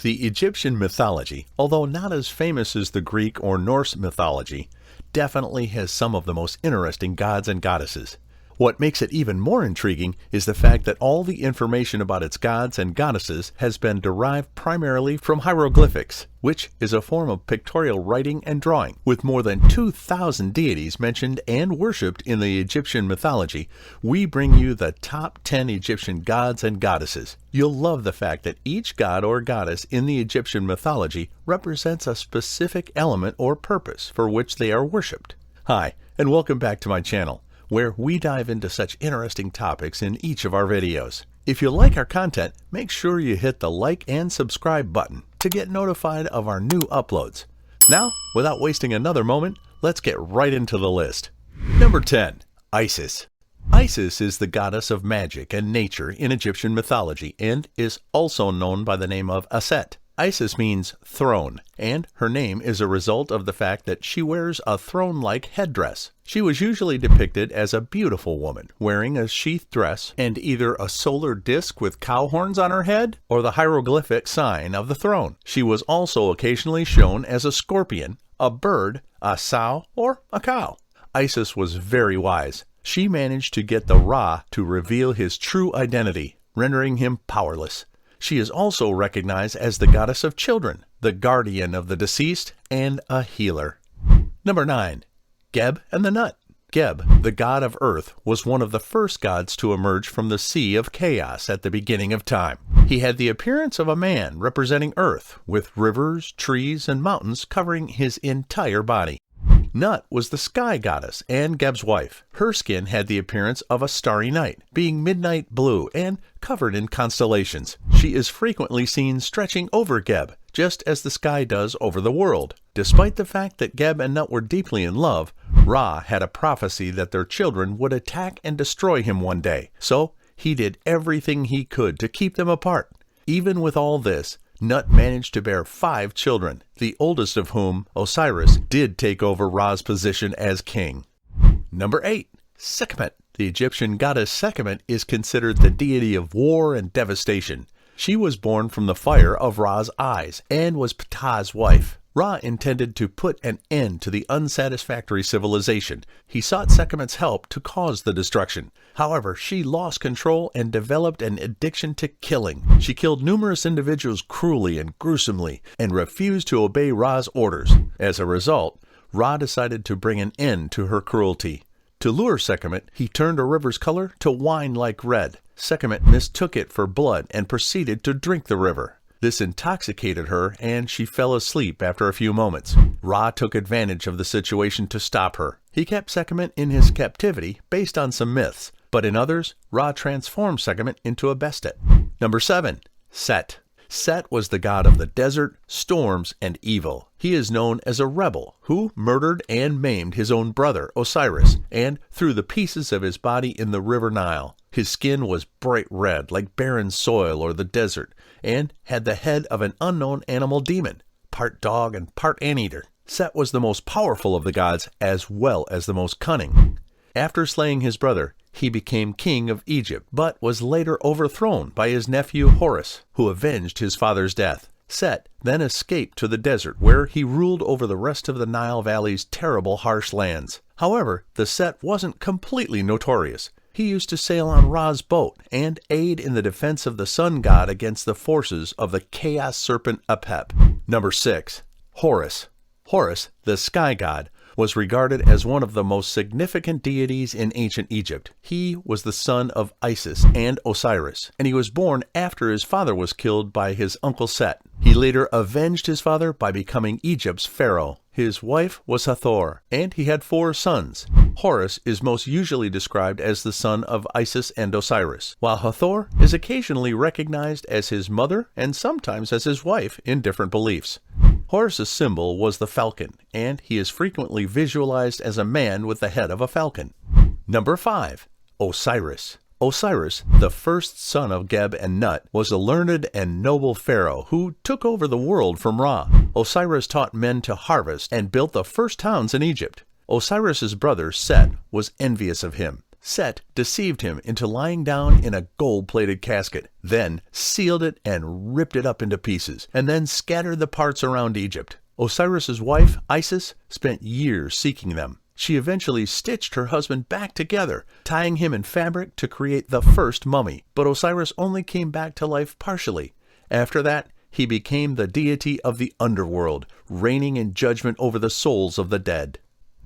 The Egyptian mythology, although not as famous as the Greek or Norse mythology, definitely has some of the most interesting gods and goddesses. What makes it even more intriguing is the fact that all the information about its gods and goddesses has been derived primarily from hieroglyphics, which is a form of pictorial writing and drawing. With more than 2,000 deities mentioned and worshipped in the Egyptian mythology, we bring you the top 10 Egyptian gods and goddesses. You'll love the fact that each god or goddess in the Egyptian mythology represents a specific element or purpose for which they are worshipped. Hi, and welcome back to my channel, where we dive into such interesting topics in each of our videos. If you like our content, make sure you hit the like and subscribe button to get notified of our new uploads. Now, without wasting another moment, let's get right into the list. Number 10. Isis. Isis is the goddess of magic and nature in Egyptian mythology and is also known by the name of Sett. Isis means throne, and her name is a result of the fact that she wears a throne-like headdress. She was usually depicted as a beautiful woman, wearing a sheath dress and either a solar disc with cow horns on her head or the hieroglyphic sign of the throne. She was also occasionally shown as a scorpion, a bird, a sow, or a cow. Isis was very wise. She managed to get the Ra to reveal his true identity, rendering him powerless. She is also recognized as the goddess of children, the guardian of the deceased, and a healer. Number 9. Geb and the Nut. Geb, the god of earth, was one of the first gods to emerge from the sea of chaos at the beginning of time. He had the appearance of a man representing earth, with rivers, trees, and mountains covering his entire body. Nut was the sky goddess and Geb's wife. Her skin had the appearance of a starry night, being midnight blue and covered in constellations. She is frequently seen stretching over Geb, just as the sky does over the world. Despite the fact that Geb and Nut were deeply in love, Ra had a prophecy that their children would attack and destroy him one day, so he did everything he could to keep them apart. Even with all this, Nut managed to bear 5 children, the oldest of whom, Osiris, did take over Ra's position as king. Number 8. Sekhmet. The Egyptian goddess Sekhmet is considered the deity of war and devastation. She was born from the fire of Ra's eyes and was Ptah's wife. Ra intended to put an end to the unsatisfactory civilization. He sought Sekhmet's help to cause the destruction. However, she lost control and developed an addiction to killing. She killed numerous individuals cruelly and gruesomely and refused to obey Ra's orders. As a result, Ra decided to bring an end to her cruelty. To lure Sekhmet, he turned a river's color to wine-like red. Sekhmet mistook it for blood and proceeded to drink the river. This intoxicated her, and she fell asleep after a few moments. Ra took advantage of the situation to stop her. He kept Sekhmet in his captivity based on some myths, but in others, Ra transformed Sekhmet into a Bestet. Number 7. Sett. Sett was the god of the desert, storms, and evil. He is known as a rebel who murdered and maimed his own brother, Osiris, and threw the pieces of his body in the river Nile. His skin was bright red like barren soil or the desert, and had the head of an unknown animal demon, part dog and part anteater. Sett was the most powerful of the gods as well as the most cunning. After slaying his brother, he became king of Egypt, but was later overthrown by his nephew Horus, who avenged his father's death. Sett then escaped to the desert, where he ruled over the rest of the Nile Valley's terrible, harsh lands. However, the Sett wasn't completely notorious. He used to sail on Ra's boat and aid in the defense of the sun god against the forces of the chaos serpent Apep. Number 6. Horus. Horus, the sky god, was regarded as one of the most significant deities in ancient Egypt. He was the son of Isis and Osiris, and he was born after his father was killed by his uncle Sett. He later avenged his father by becoming Egypt's pharaoh. His wife was Hathor, and he had 4 sons. Horus is most usually described as the son of Isis and Osiris, while Hathor is occasionally recognized as his mother and sometimes as his wife in different beliefs. Horus's symbol was the falcon, and he is frequently visualized as a man with the head of a falcon. Number 5. Osiris. Osiris, the first son of Geb and Nut, was a learned and noble pharaoh who took over the world from Ra. Osiris taught men to harvest and built the first towns in Egypt. Osiris's brother, Sett, was envious of him. Sett deceived him into lying down in a gold-plated casket, then sealed it and ripped it up into pieces, and then scattered the parts around Egypt. Osiris's wife, Isis, spent years seeking them. She eventually stitched her husband back together, tying him in fabric to create the first mummy, but Osiris only came back to life partially. After that, he became the deity of the underworld, reigning in judgment over the souls of the dead.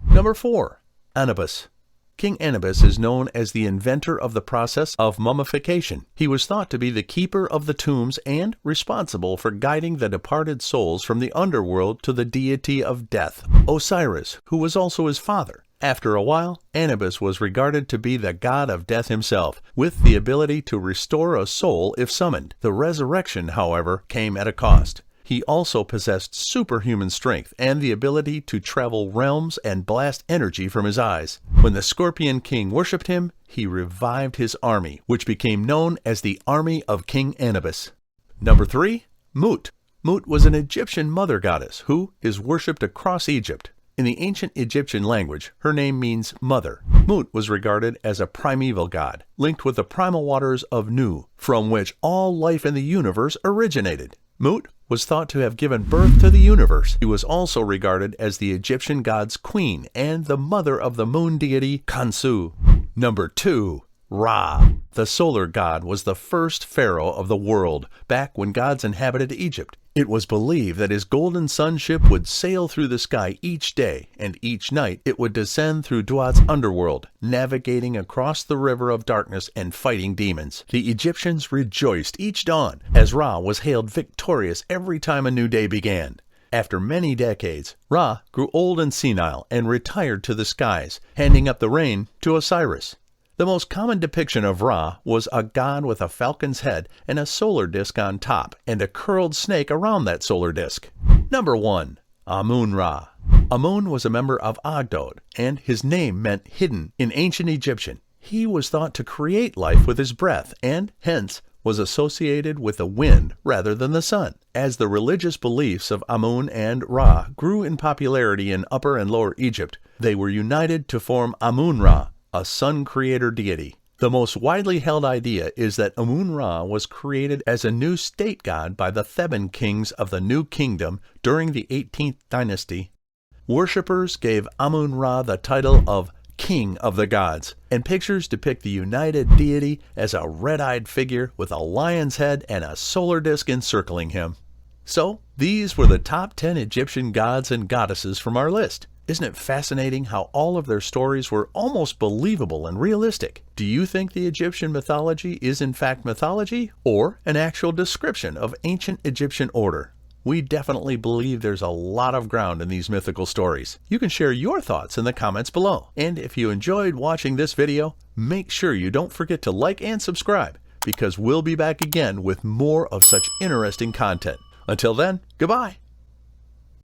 Number 4. Anabus. King Anabus is known as the inventor of the process of mummification. He was thought to be the keeper of the tombs and responsible for guiding the departed souls from the underworld to the deity of death, Osiris, who was also his father. After a while, Anabus was regarded to be the god of death himself, with the ability to restore a soul if summoned. The resurrection, however, came at a cost. He also possessed superhuman strength and the ability to travel realms and blast energy from his eyes. When the Scorpion King worshipped him, he revived his army, which became known as the Army of King Anabus. Number 3. Moot. Moot was an Egyptian mother goddess who is worshipped across Egypt. In the ancient Egyptian language, her name means mother. Moot was regarded as a primeval god, linked with the primal waters of Nu, from which all life in the universe originated. Moot was thought to have given birth to the universe. He was also regarded as the Egyptian god's queen and the mother of the moon deity Khonsu. Number 2. Ra. The solar god was the first pharaoh of the world, back when gods inhabited Egypt. It was believed that his golden sun ship would sail through the sky each day, and each night it would descend through Duat's underworld, navigating across the river of darkness and fighting demons. The Egyptians rejoiced each dawn, as Ra was hailed victorious every time a new day began. After many decades, Ra grew old and senile and retired to the skies, handing up the reign to Osiris. The most common depiction of Ra was a god with a falcon's head and a solar disk on top, and a curled snake around that solar disk. Number 1. Amun Ra. Amun was a member of Agdod, and his name meant hidden in ancient Egyptian. He was thought to create life with his breath, and hence was associated with the wind rather than the sun. As the religious beliefs of Amun and Ra grew in popularity in Upper and Lower Egypt, they were united to form Amun Ra, a sun creator deity. The most widely held idea is that Amun Ra was created as a new state god by the Theban kings of the New Kingdom during the 18th dynasty. Worshippers gave Amun Ra the title of King of the Gods, and pictures depict the united deity as a red-eyed figure with a lion's head and a solar disk encircling him. So, these were the top 10 Egyptian gods and goddesses from our list. Isn't it fascinating how all of their stories were almost believable and realistic? Do you think the Egyptian mythology is in fact mythology, or an actual description of ancient Egyptian order? We definitely believe there's a lot of ground in these mythical stories. You can share your thoughts in the comments below. And if you enjoyed watching this video, make sure you don't forget to like and subscribe, because we'll be back again with more of such interesting content. Until then, goodbye.